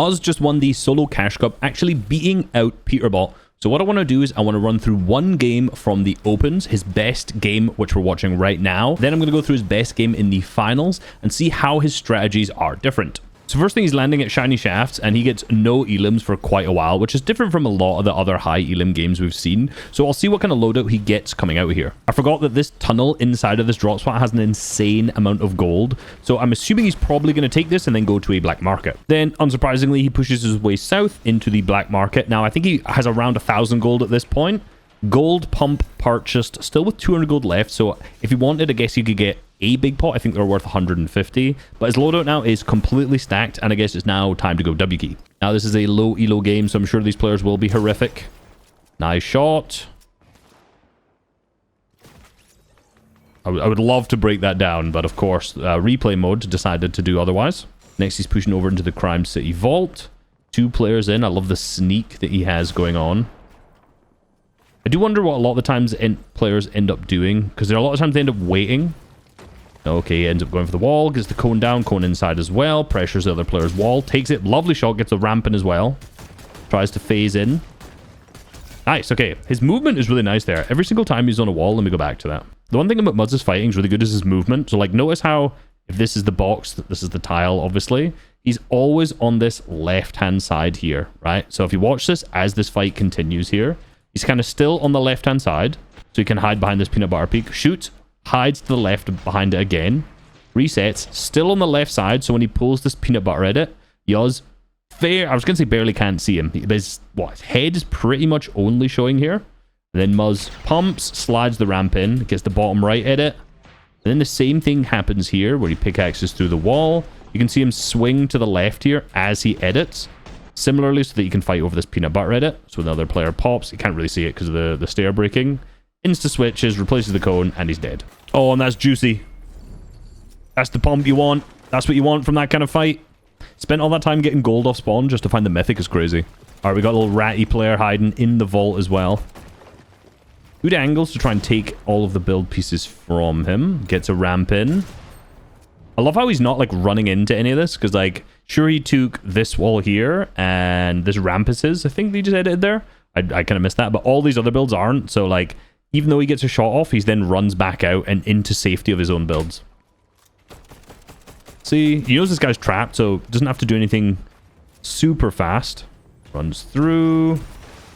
Muzz just won the solo cash cup, actually beating out Peterbot. So what I want to do is I want to run through one game from the opens, his best game, which we're watching right now. Then I'm going to go through his best game in the finals and see how his strategies are different. So first thing, he's landing at shiny shafts and he gets no elims for quite a while, which is different from a lot of the other high elim games we've seen. So I'll see what kind of loadout he gets coming out here. I forgot that this tunnel inside of this drop spot has an insane amount of gold. So I'm assuming he's probably going to take this and then go to a black market. Then unsurprisingly, he pushes his way south into the black market. Now I think he has around 1,000 gold at this point. Gold pump purchased, still with 200 gold left. So if you wanted, I guess you could get a big pot. I think they're worth 150, but his loadout now is completely stacked, and I guess it's now time to go W key. Now this is a low elo game, so I'm sure these players will be horrific. Nice shot. I would love to break that down, but of course replay mode decided to do otherwise. Next he's pushing over into the Crime City Vault. 2 players in. I love the sneak that he has going on. I do wonder what a lot of the times players end up doing, because there are a lot of times they end up waiting. Okay, he ends up going for the wall, gets the cone down, cone inside as well, pressures the other player's wall, takes it, lovely shot, gets the ramp in as well, tries to phase in. Nice, okay, his movement is really nice there. Every single time he's on a wall, let me go back to that. The one thing about Muzz's fighting is really good is his movement. So like, notice how, if this is the box, this is the tile, obviously, he's always on this left-hand side here, right? So if you watch this, as this fight continues here, he's kind of still on the left-hand side, so he can hide behind this peanut butter peak, shoot, hides to the left behind it again, resets, still on the left side, so when he pulls this peanut butter edit, Yuz, I was going to say barely can't see him. His head is pretty much only showing here. And then Muzz pumps, slides the ramp in, gets the bottom right edit. And then the same thing happens here, where he pickaxes through the wall. You can see him swing to the left here as he edits. Similarly, so that you can fight over this peanut butter edit. So another player pops. You can't really see it because of the stair breaking. Insta switches, replaces the cone, and he's dead. Oh, and that's juicy. That's the pump you want. That's what you want from that kind of fight. Spent all that time getting gold off spawn just to find the mythic is crazy. Alright, we got a little ratty player hiding in the vault as well. Good angles to try and take all of the build pieces from him. Gets a ramp in. I love how he's not, like, running into any of this, because, like, sure, he took this wall here, and this ramp is his. I think they just edited there. I kind of missed that, but all these other builds aren't, so, like, even though he gets a shot off, he then runs back out and into safety of his own builds. See, he knows this guy's trapped, so doesn't have to do anything super fast. Runs through.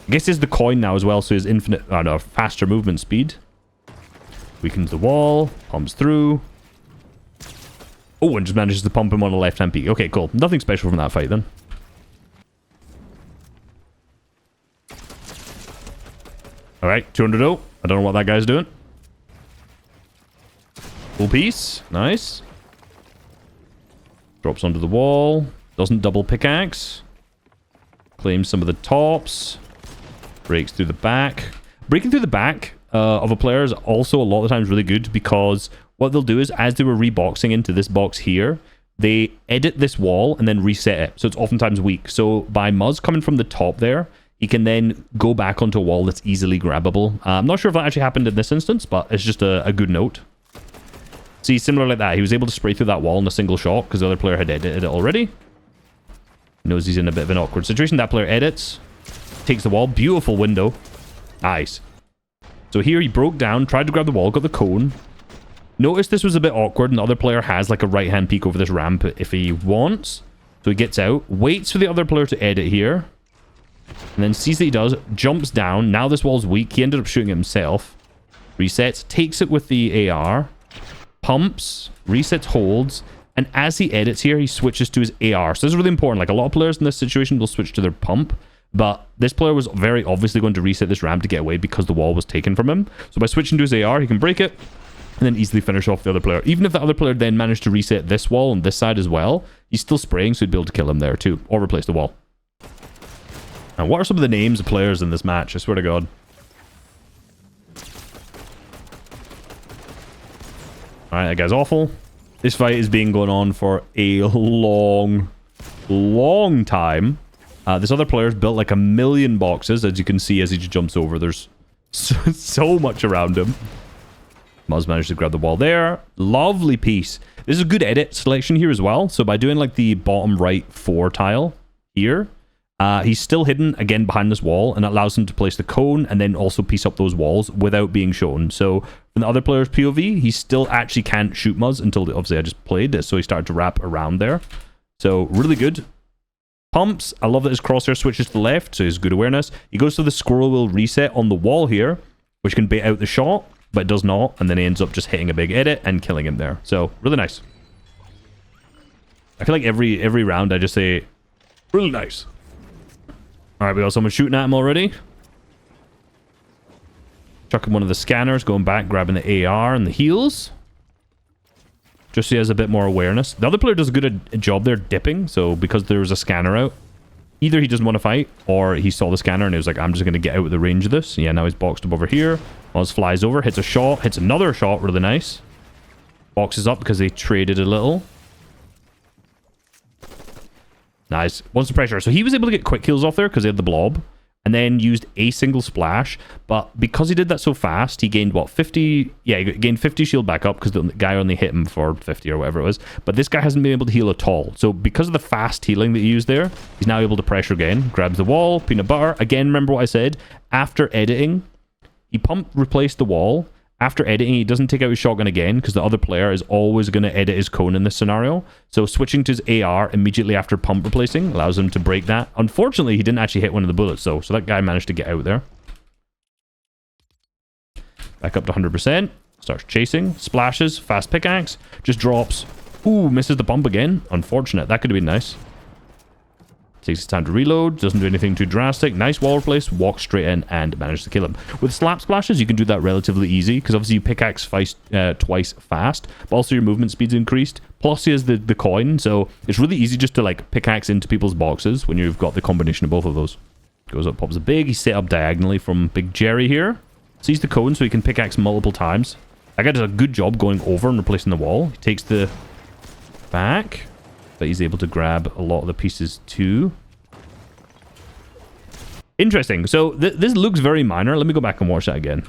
I guess there's the coin now as well, so his infinite, faster movement speed. Weakens the wall, pumps through. Oh, and just manages to pump him on the left-hand peak. Okay, cool. Nothing special from that fight then. Alright, 200-0. I don't know what that guy's doing. Full piece. Nice. Drops onto the wall. Doesn't double pickaxe. Claims some of the tops. Breaks through the back. Breaking through the back of a player is also a lot of times really good, because what they'll do is, as they were reboxing into this box here, they edit this wall and then reset it. So it's oftentimes weak. So by Muzz coming from the top there, he can then go back onto a wall that's easily grabbable. I'm not sure if that actually happened in this instance, but it's just a good note. See, similar like that, he was able to spray through that wall in a single shot because the other player had edited it already. Knows he's in a bit of an awkward situation. That player edits, takes the wall. Beautiful window. Nice. So here he broke down, tried to grab the wall, got the cone. Notice this was a bit awkward, and the other player has like a right-hand peek over this ramp if he wants. So he gets out, waits for the other player to edit here. And then sees that he does, jumps down. Now this wall's weak. He ended up shooting it himself. Resets, takes it with the AR. Pumps, resets, holds. And as he edits here, he switches to his AR. So this is really important. Like, a lot of players in this situation will switch to their pump. But this player was very obviously going to reset this ramp to get away because the wall was taken from him. So by switching to his AR, he can break it and then easily finish off the other player. Even if the other player then managed to reset this wall on this side as well, he's still spraying, so he'd be able to kill him there too. Or replace the wall. Now, what are some of the names of players in this match? I swear to God. Alright, that guy's awful. This fight is being going on for a long time. This other player's built like 1,000,000 boxes, as you can see as he just jumps over. There's so much around him. Muzz managed to grab the wall there. Lovely piece. This is a good edit selection here as well. So by doing like the bottom right 4 tile, here. He's still hidden again behind this wall, and it allows him to place the cone and then also piece up those walls without being shown. So from the other player's POV, he still actually can't shoot Muzz until obviously I just played it, so he started to wrap around there. So really good. Pumps, I love that his crosshair switches to the left, so he's good awareness. He goes to the scroll wheel reset on the wall here, which can bait out the shot, but it does not, and then he ends up just hitting a big edit and killing him there. So really nice. I feel like every round I just say, really nice. Alright, we got someone shooting at him already. Chucking one of the scanners, going back, grabbing the AR and the heals. Just so he has a bit more awareness. The other player does a good job there dipping, so because there was a scanner out, either he doesn't want to fight, or he saw the scanner and he was like, I'm just going to get out of the range of this. Yeah, now he's boxed up over here. Oz flies over, hits a shot, hits another shot, really nice. Boxes up because they traded a little. Nice. Wants the pressure. So he was able to get quick kills off there because he had the blob. And then used a single splash. But because he did that so fast, he gained, what, 50? Yeah, he gained 50 shield back up because the guy only hit him for 50 or whatever it was. But this guy hasn't been able to heal at all. So because of the fast healing that he used there, he's now able to pressure again. Grabs the wall, peanut butter. Again, remember what I said? After editing, he replaced the wall. After editing, he doesn't take out his shotgun again because the other player is always going to edit his cone in this scenario. So switching to his AR immediately after pump replacing allows him to break that. Unfortunately, he didn't actually hit one of the bullets though, so that guy managed to get out there. Back up to 100%. Starts chasing. Splashes. Fast pickaxe. Just drops. Ooh, misses the pump again. Unfortunate. That could have been nice. Takes his time to reload, doesn't do anything too drastic. Nice wall replace, walks straight in and manages to kill him. With slap splashes, you can do that relatively easy because obviously you pickaxe twice fast, but also your movement speed's increased. Plus he has the coin, so it's really easy just to like pickaxe into people's boxes when you've got the combination of both of those. Goes up, pops a big. He's set up diagonally from Big Jerry here. Sees the cone so he can pickaxe multiple times. That guy does a good job going over and replacing the wall. He takes the back. But he's able to grab a lot of the pieces too. Interesting. So this looks very minor. Let me go back and watch that again.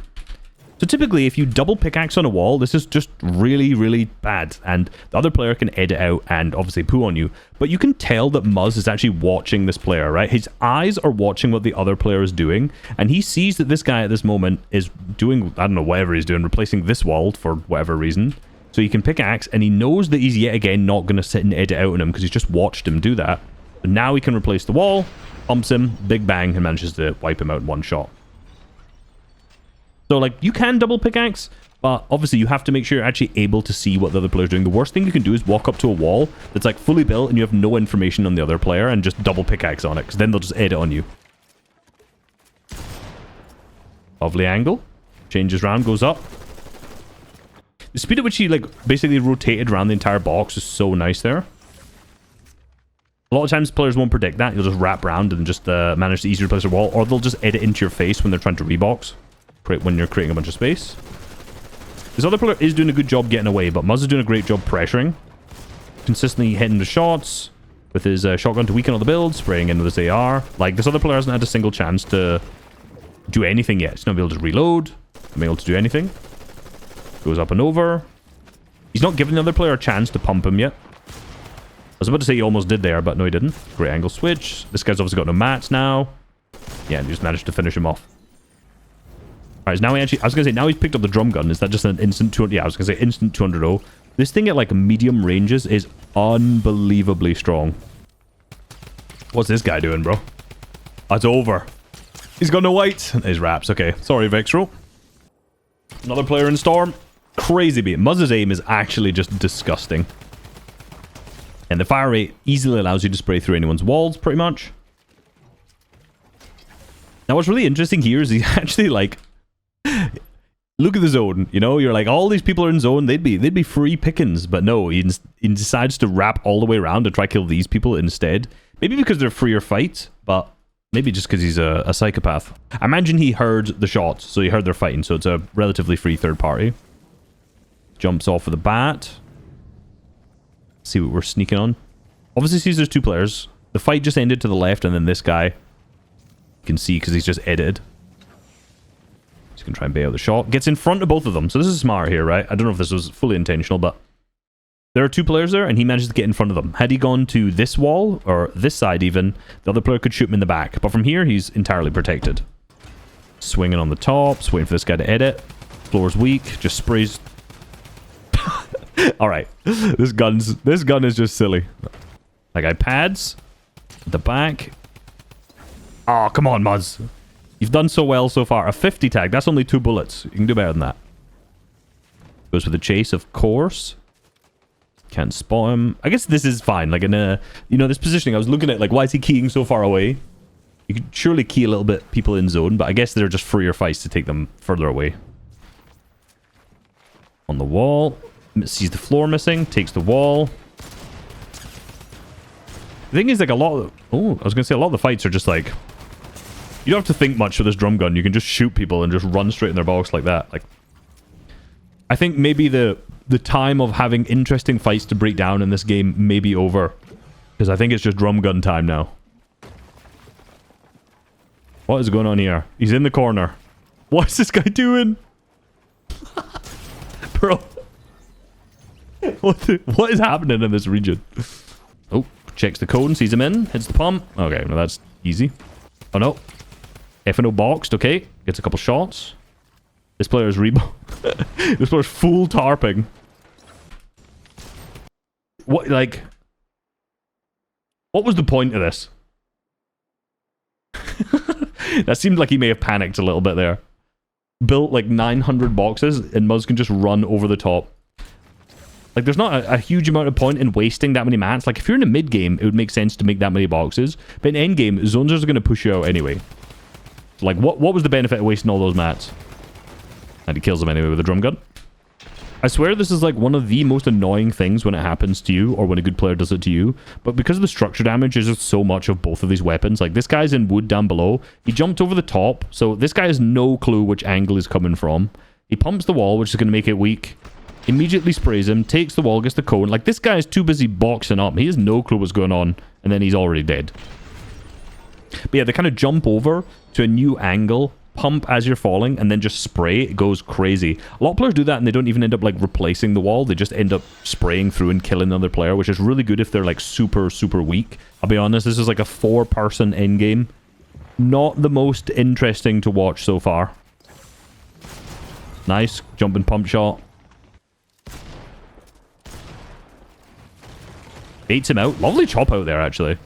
So typically, if you double pickaxe on a wall, this is just really, really bad. And the other player can edit out and obviously poo on you. But you can tell that Muzz is actually watching this player, right? His eyes are watching what the other player is doing. And he sees that this guy at this moment is doing, I don't know, whatever he's doing, replacing this wall for whatever reason. So he can pickaxe, and he knows that he's yet again not going to sit and edit out on him because he's just watched him do that. But now he can replace the wall, pumps him, big bang, and manages to wipe him out in one shot. So, like, you can double pickaxe, but obviously you have to make sure you're actually able to see what the other player's doing. The worst thing you can do is walk up to a wall that's, like, fully built and you have no information on the other player and just double pickaxe on it, because then they'll just edit on you. Lovely angle. Changes round, goes up. The speed at which he, like, basically rotated around the entire box is so nice there. A lot of times players won't predict that. You'll just wrap around and just manage to easily replace a wall, or they'll just edit into your face when they're trying to rebox, when you're creating a bunch of space. This other player is doing a good job getting away, but Muzz is doing a great job pressuring. Consistently hitting the shots with his shotgun to weaken all the builds, spraying in with his AR. Like, this other player hasn't had a single chance to do anything yet. He's not able to reload, not able to do anything. Goes up and over. He's not giving the other player a chance to pump him yet. I was about to say he almost did there, but no, he didn't. Great angle switch. This guy's obviously got no mats now. Yeah, and he just managed to finish him off. Alright, so now he actually... I was going to say, now he's picked up the drum gun. Is that just an instant 200... Yeah, I was going to say instant 200-0. This thing at, like, medium ranges is unbelievably strong. What's this guy doing, bro? Oh, it's over. He's got no whites. His wraps. Okay. Sorry, Vexro. Another player in Storm. Crazy beat. Muzz's aim is actually just disgusting. And the fire rate easily allows you to spray through anyone's walls, pretty much. Now, what's really interesting here is he's actually, like... Look at the zone, you know? You're like, all these people are in zone. They'd be free pickings. But no, he decides to wrap all the way around to try kill these people instead. Maybe because they're freer fights, but... Maybe just because he's a psychopath. I imagine he heard the shots, so he heard they're fighting, so it's a relatively free third party. Jumps off with a bat. See what we're sneaking on. Obviously sees there's two players. The fight just ended to the left, and then this guy, you can see because he's just edited. He's going to try and bail the shot. Gets in front of both of them. So this is smart here, right? I don't know if this was fully intentional, but There are two players there, and he manages to get in front of them. Had he gone to this wall, or this side even, the other player could shoot him in the back. But from here, he's entirely protected. Swinging on the tops, waiting for this guy to edit. Floor's weak, just sprays. Alright, this gun is just silly. That guy pads. At the back. Oh, come on, Muzz. You've done so well so far. A 50 tag, that's only 2 bullets. You can do better than that. Goes for the chase, of course. Can't spot him. I guess this is fine. Like in a, you know, this positioning, I was looking at like, why is he keying so far away? You could surely key a little bit people in zone, but I guess they're just freer fights to take them further away. On the wall. Sees the floor missing. Takes the wall. The thing is, like, a lot of... Oh, I was going to say, a lot of the fights are just like... You don't have to think much with this drum gun. You can just shoot people and just run straight in their box like that. Like, I think maybe the time of having interesting fights to break down in this game may be over. Because I think it's just drum gun time now. What is going on here? He's in the corner. What is this guy doing? Bro. What is happening in this region? Oh, checks the cone, sees him in, hits the pump. Okay, no, that's easy. Oh no. F&O boxed, okay. Gets a couple shots. This player is this player's full tarping. What, like... What was the point of this? That seemed like he may have panicked a little bit there. Built like 900 boxes, and Muzz can just run over the top. Like, there's not a huge amount of point in wasting that many mats. Like, if you're in a mid-game, it would make sense to make that many boxes. But in end-game, zones are going to push you out anyway. So, like, what was the benefit of wasting all those mats? And he kills them anyway with a drum gun. I swear this is like one of the most annoying things when it happens to you, or when a good player does it to you. But because of the structure damage, there's just so much of both of these weapons. Like, this guy's in wood down below. He jumped over the top, so this guy has no clue which angle he's coming from. He pumps the wall, which is going to make it weak. Immediately sprays him, takes the wall, gets the cone. Like, this guy is too busy boxing up. He has no clue what's going on, and then he's already dead. But yeah, they kind of jump over to a new angle, pump as you're falling, and then just spray. It goes crazy. A lot of players do that, and they don't even end up, like, replacing the wall. They just end up spraying through and killing another player, which is really good if they're, like, super, super weak. I'll be honest, this is, like, a 4-person endgame. Not the most interesting to watch so far. Nice. Jumping pump shot. Baits him out. Lovely chop out there, actually.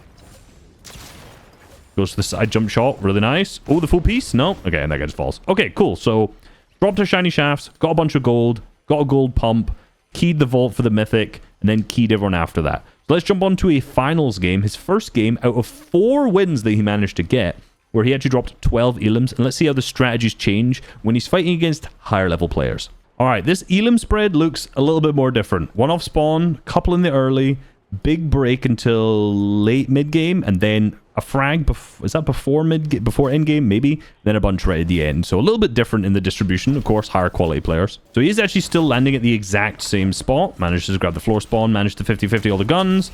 Goes to the side jump shot. Really nice. Oh, the full piece? No? Okay, and that guy just falls. Okay, cool. So, dropped our shiny shafts. Got a bunch of gold. Got a gold pump. Keyed the vault for the mythic. And then keyed everyone after that. So let's jump on to a finals game. His first game out of 4 wins that he managed to get. Where he actually dropped 12 elims. And let's see how the strategies change when he's fighting against higher level players. Alright, this elim spread looks a little bit more different. 1 off spawn. Couple in the early. Big break until late mid-game, and then a frag, is that before end-game? Maybe? Then a bunch right at the end. So a little bit different in the distribution, of course, higher quality players. So he is actually still landing at the exact same spot. Managed to grab the floor spawn, managed to 50-50 all the guns.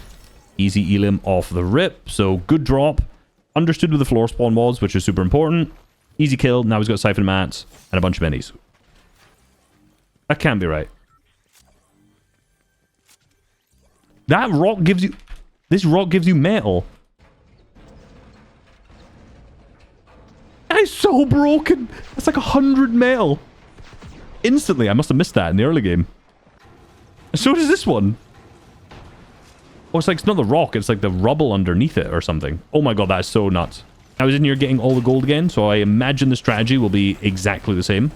Easy elim off the rip, so good drop. Understood with the floor spawn was, which is super important. Easy kill, now he's got siphon mats, and a bunch of minis. That can't be right. That rock gives you... This rock gives you metal. That is so broken. That's like 100 metal. Instantly. I must have missed that in the early game. So does this one. Oh, it's like, it's not the rock. It's like the rubble underneath it or something. Oh my god, that is so nuts. I was in here getting all the gold again, so I imagine the strategy will be exactly the same.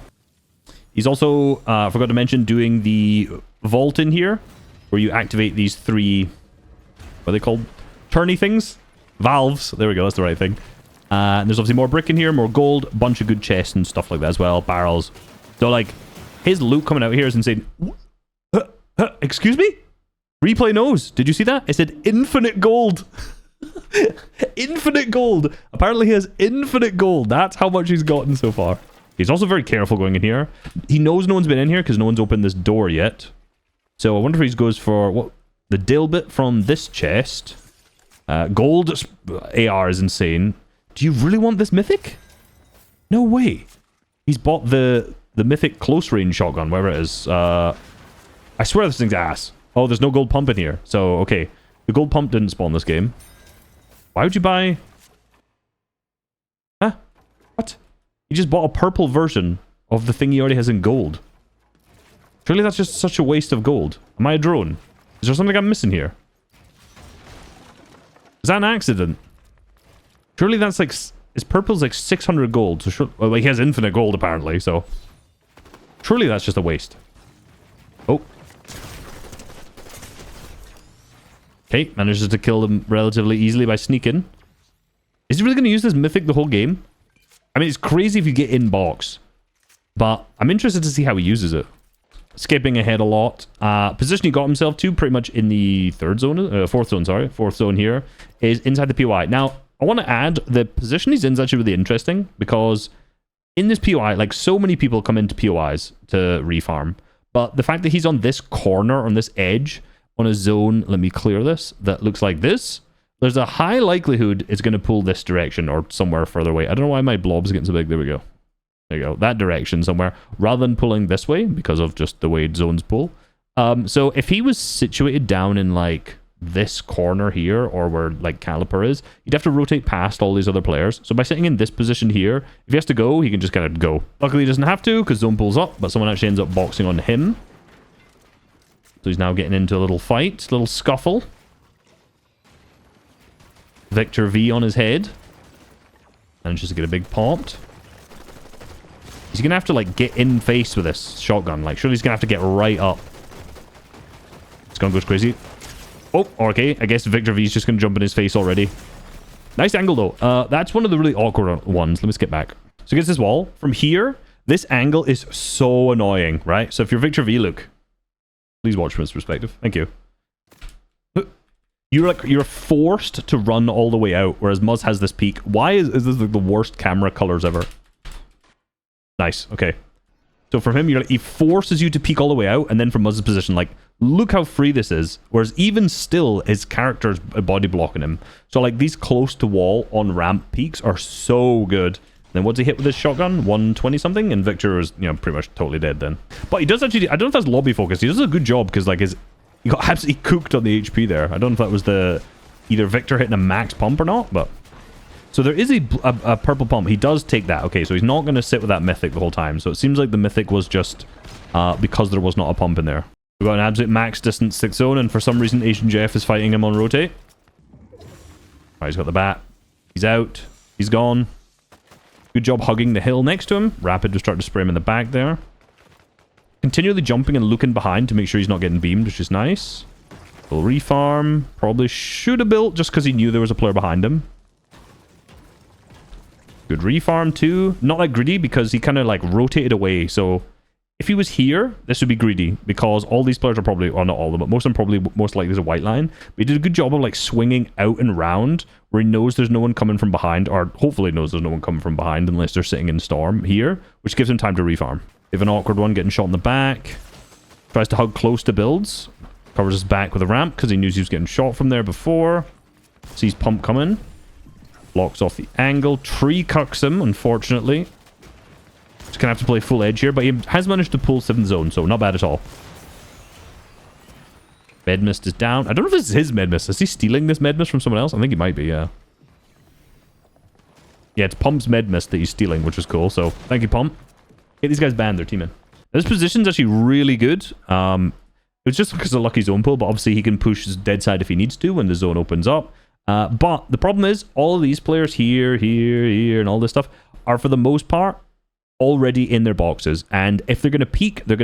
He's also, forgot to mention, doing the vault in here. Where you activate these 3, what are they called? Turny things? Valves. There we go, that's the right thing. And there's obviously more brick in here, more gold, a bunch of good chests and stuff like that as well, barrels. So, like, his loot coming out here is insane. Excuse me? Replay knows. Did you see that? It said infinite gold. Infinite gold. Apparently he has infinite gold. That's how much he's gotten so far. He's also very careful going in here. He knows no one's been in here because no one's opened this door yet. So I wonder if he goes for what the dill bit from this chest. Gold AR is insane. Do you really want this mythic? No way. He's bought the mythic close range shotgun, wherever it is. I swear this thing's ass. Oh, there's no gold pump in here. So, okay. The gold pump didn't spawn this game. Why would you buy... Huh? What? You just bought a purple version of the thing he already has in gold. Surely that's just such a waste of gold. Am I a drone? Is there something I'm missing here? Is that an accident? Surely that's like... His purple's like 600 gold. So sure, well, he has infinite gold apparently, so... Surely that's just a waste. Oh. Okay, manages to kill them relatively easily by sneaking. Is he really going to use this mythic the whole game? I mean, it's crazy if you get in box. But I'm interested to see how he uses it. Skipping ahead a lot. Position he got himself to pretty much in the fourth zone here is inside the POI. Now, I want to add the position he's in is actually really interesting because in this POI, like so many people come into POIs to refarm. But the fact that he's on this corner, on this edge, on a zone, let me clear this, that looks like this, there's a high likelihood it's going to pull this direction or somewhere further away. I don't know why my blob's getting so big. There we go. There you go. That direction somewhere, rather than pulling this way because of just the way zones pull. So if he was situated down in like this corner here or where like Caliper is, you'd have to rotate past all these other players. So by sitting in this position here, if he has to go, he can just kind of go. Luckily he doesn't have to because zone pulls up, but someone actually ends up boxing on him. So he's now getting into a little fight, little scuffle. Victor V on his head. Manages to get a big popped. He's going to have to, like, get in face with this shotgun. Like, surely he's going to have to get right up. This gun goes crazy. Oh, okay. I guess Victor V's just going to jump in his face already. Nice angle, though. That's one of the really awkward ones. Let me skip back. So against this wall, from here, this angle is so annoying, right? So if you're Victor V, look. Please watch from his perspective. Thank you. You're forced to run all the way out, whereas Muzz has this peak. Why is this like the worst camera colors ever? Nice. Okay. So from him, he forces you to peek all the way out, and then from Muzz's position, like, look how free this is. Whereas even still, his character's body blocking him. So like these close to wall on ramp peaks are so good. Then what's he hit with his shotgun? 120 something, and Victor is, you know, pretty much totally dead then. But he does actually, I don't know if that's lobby focused. He does a good job because like he got absolutely cooked on the HP there. I don't know if that was either Victor hitting a max pump or not, but so there is a purple pump. He does take that. Okay, so he's not going to sit with that mythic the whole time. So it seems like the mythic was just because there was not a pump in there. We've got an absolute max distance 6 zone, and for some reason Asian Jeff is fighting him on rotate. Alright, he's got the bat. He's out. He's gone. Good job hugging the hill next to him. Rapid was starting to spray him in the back there. Continually jumping and looking behind to make sure he's not getting beamed, which is nice. Full refarm. Probably should have built just because he knew there was a player behind him. Good refarm too. Not like greedy because he kind of like rotated away. So if he was here, this would be greedy because all these players are probably, well, not all of them, but most of them probably most likely there's a white line. But he did a good job of like swinging out and round where he knows there's no one coming from behind, or hopefully knows there's no one coming from behind unless they're sitting in storm here, which gives him time to refarm. We have an awkward one getting shot in the back. Tries to hug close to builds. Covers his back with a ramp because he knew he was getting shot from there before. Sees pump coming. Blocks off the angle. Tree cucks him, unfortunately. Just gonna have to play full edge here, but he has managed to pull 7th zone, so not bad at all. Medmist is down. I don't know if this is his Medmist. Is he stealing this Medmist from someone else? I think he might be, yeah. Yeah, it's Pump's Medmist that he's stealing, which is cool, so thank you, Pump. Get these guys banned, they're teaming. This position's actually really good. It's just because of lucky zone pull, but obviously he can push his dead side if he needs to when the zone opens up. But the problem is, all of these players here, and all this stuff are, for the most part, already in their boxes. And if they're going to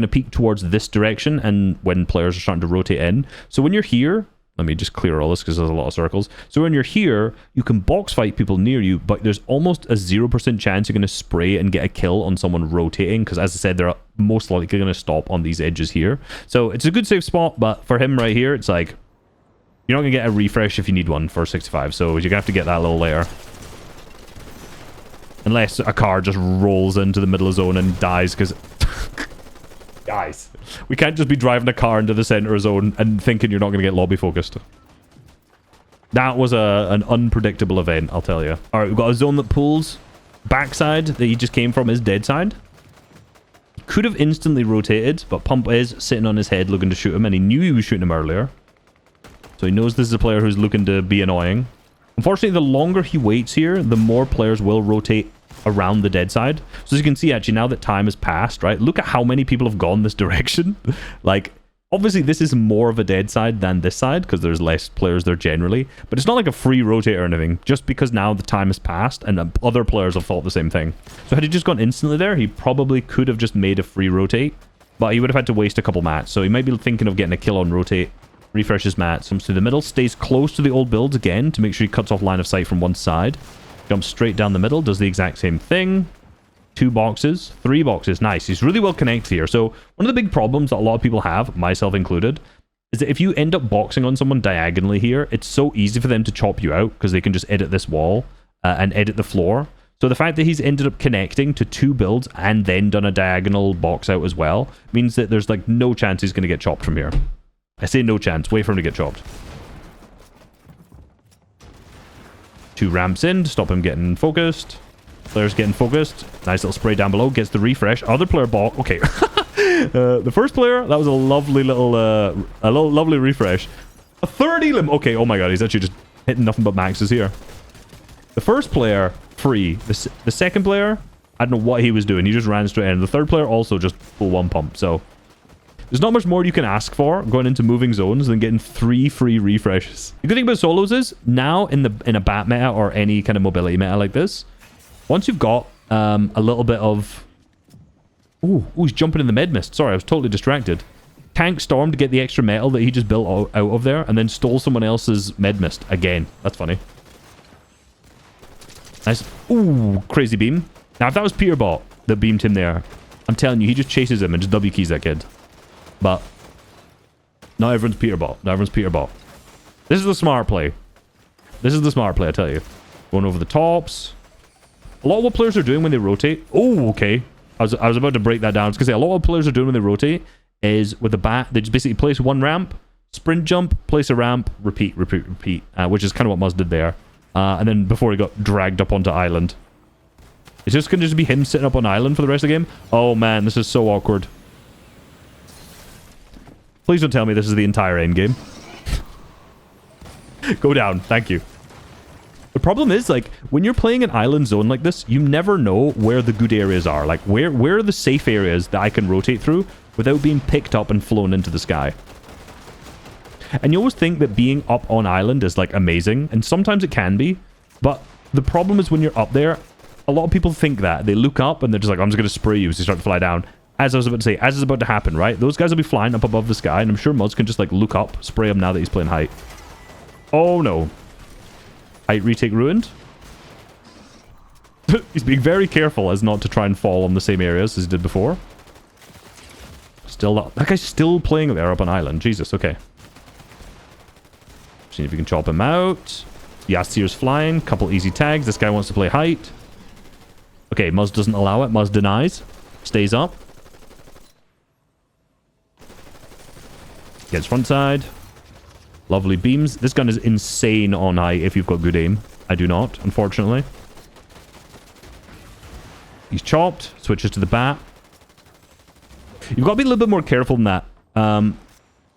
peek towards this direction, and when players are starting to rotate in. So when you're here, let me just clear all this because there's a lot of circles. So when you're here, you can box fight people near you, but there's almost a 0% chance you're going to spray and get a kill on someone rotating, because as I said, they're most likely going to stop on these edges here. So it's a good safe spot, but for him right here, it's like, you're not going to get a refresh if you need one for 65, so you're going to have to get that a little later. Unless a car just rolls into the middle of zone and dies, because... Guys, we can't just be driving a car into the center of zone and thinking you're not going to get lobby focused. That was an unpredictable event, I'll tell you. Alright, we've got a zone that pulls. Backside that he just came from is dead side. could have instantly rotated, but Pump is sitting on his head looking to shoot him, and he knew he was shooting him earlier. So he knows this is a player who's looking to be annoying. Unfortunately, the longer he waits here, the more players will rotate around the dead side. So as you can see, actually, now that time has passed, right? Look at how many people have gone this direction. Like, obviously, this is more of a dead side than this side because there's less players there generally. But it's not like a free rotate or anything, just because now the time has passed and other players have thought the same thing. So had he just gone instantly there, he probably could have just made a free rotate, but he would have had to waste a couple mats. So he might be thinking of getting a kill on rotate, refreshes mats, comes to the middle, stays close to the old builds again to make sure he cuts off line of sight from one side. Jumps straight down the middle, does the exact same thing. 2 boxes, 3 boxes. Nice. He's really well connected here. So one of the big problems that a lot of people have, myself included, is that if you end up boxing on someone diagonally here, it's so easy for them to chop you out because they can just edit this wall and edit the floor. So the fact that he's ended up connecting to 2 builds and then done a diagonal box out as well means that there's like no chance he's going to get chopped from here. I say no chance. Wait for him to get chopped. 2 ramps in to stop him getting focused. Player's getting focused. Nice little spray down below. Gets the refresh. Other player bought. Okay. The first player, that was a lovely little lovely refresh. A 3rd elim. Okay. Oh my god. He's actually just hitting nothing but maxes here. The first player, free. The second player, I don't know what he was doing. He just ran straight in. The third player also just full 1 pump. So there's not much more you can ask for going into moving zones than getting 3 free refreshes. The good thing about solos is now in a bat meta or any kind of mobility meta like this, once you've got a little bit of... Ooh, he's jumping in the med mist. Sorry, I was totally distracted. Tank Storm to get the extra metal that he just built out of there and then stole someone else's med mist again. That's funny. Nice. Ooh, crazy beam. Now, if that was Peterbot that beamed him there, I'm telling you, he just chases him and just W keys that kid. But not everyone's Peterbot. Not everyone's Peterbot. This is the smart play. This is the smart play, I tell you. Going over the tops. A lot of what players are doing when they rotate... Oh, okay. I was about to break that down. I was going to say, a lot of what players are doing when they rotate is with the bat, they just basically place 1 ramp, sprint jump, place a ramp, repeat, which is kind of what Muzz did there. And then before he got dragged up onto island. It's just going to be him sitting up on island for the rest of the game. Oh, man, this is so awkward. Please don't tell me this is the entire end game. Go down. Thank you. The problem is, like, when you're playing an island zone like this, you never know where the good areas are. Like, where are the safe areas that I can rotate through without being picked up and flown into the sky? And you always think that being up on island is, like, amazing. And sometimes it can be. But the problem is when you're up there, a lot of people think that. They look up and they're just like, I'm just going to spray you as you start to fly down. As I was about to say, as is about to happen, right? Those guys will be flying up above the sky, and I'm sure Muzz can just, like, look up, spray him now that he's playing height. Oh, no. Height retake ruined. He's being very careful as not to try and fall on the same areas as he did before. Still, that guy's still playing there up on island. Jesus, okay. See if you can chop him out. Yassir's flying. Couple easy tags. This guy wants to play height. Okay, Muzz doesn't allow it. Muzz denies. Stays up. Gets front side. Lovely beams. This gun is insane on height if you've got good aim. I do not, unfortunately. He's chopped. Switches to the bat. You've got to be a little bit more careful than that.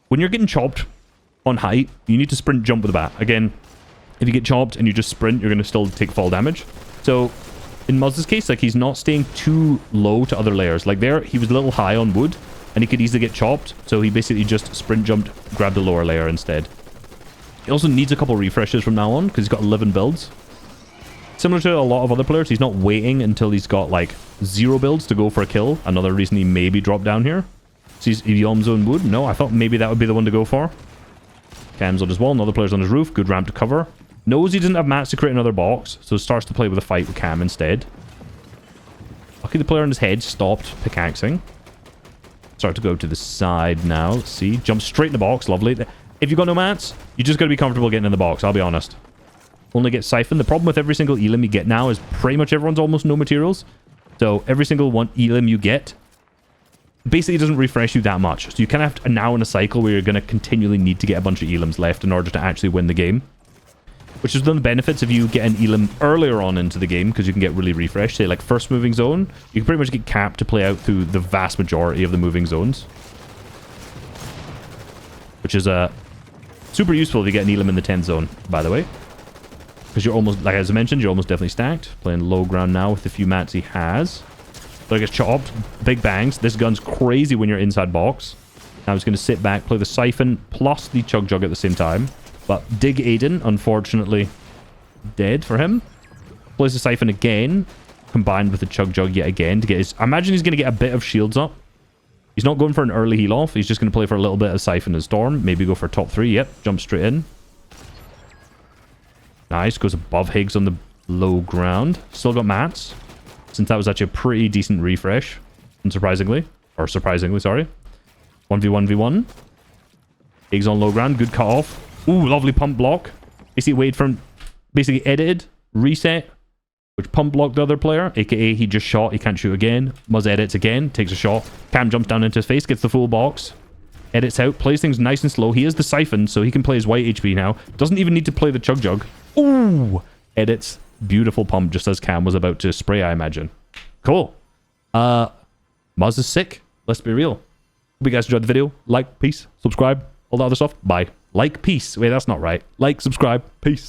When you're getting chopped on height, you need to sprint jump with the bat. Again, if you get chopped and you just sprint, you're going to still take fall damage. So, in Muzz's case, like, he's not staying too low to other layers. Like there, he was a little high on wood, and he could easily get chopped. So he basically just sprint jumped, grabbed the lower layer instead. He also needs a couple refreshes from now on, because he's got 11 builds. Similar to a lot of other players, he's not waiting until he's got, like, 0 builds to go for a kill. Another reason he maybe dropped down here. Sees Yom Zone Wood. No, I thought maybe that would be the one to go for. Cam's on his wall, another player's on his roof. Good ramp to cover. Knows he doesn't have mats to create another box, so starts to play with a fight with Cam instead. Lucky the player on his head stopped pickaxing. Start to go to the side now. Let's see. Jump straight in the box. Lovely. If you've got no mats, you just got to be comfortable getting in the box, I'll be honest. Only get siphoned. The problem with every single elim you get now is pretty much everyone's almost no materials. So every single one elim you get basically doesn't refresh you that much. So you kind of have to, now in a cycle where you're going to continually need to get a bunch of elims left in order to actually win the game. which is one of the benefits of you getting Elam earlier on into the game, because you can get really refreshed. Say, like, first moving zone, you can pretty much get capped to play out through the vast majority of the moving zones. Which is super useful if you get an Elam in the 10th zone, by the way. Because you're almost, like as I mentioned, you're almost definitely stacked. Playing low ground now with the few mats he has. But it gets chopped. Big bangs. This gun's crazy when you're inside box. Now he's going to sit back, play the Siphon plus the Chug Jug at the same time. But Dig Aiden, unfortunately, dead for him. Plays the Siphon again, combined with the Chug Jug yet again to get his... I imagine he's going to get a bit of shields up. He's not going for an early heal off. He's just going to play for a little bit of Siphon and Storm. Maybe go for top 3. Yep, jump straight in. Nice. Goes above Higgs on the low ground. Still got mats. Since that was actually a pretty decent refresh. Unsurprisingly. Or surprisingly, sorry. 1v1v1. Higgs on low ground. Good cut off. Ooh, lovely pump block. Basically wait for him. Basically edited. Reset. Which pump blocked the other player. AKA he just shot. He can't shoot again. Muzz edits again. Takes a shot. Cam jumps down into his face. Gets the full box. Edits out. Plays things nice and slow. He is the Siphon, so he can play his white HP now. Doesn't even need to play the Chug Jug. Ooh! Edits. Beautiful pump just as Cam was about to spray, I imagine. Cool. Muzz is sick. Let's be real. Hope you guys enjoyed the video. Like, peace, subscribe, all the other stuff. Bye. Like, peace. Wait, that's not right. Like, subscribe, peace.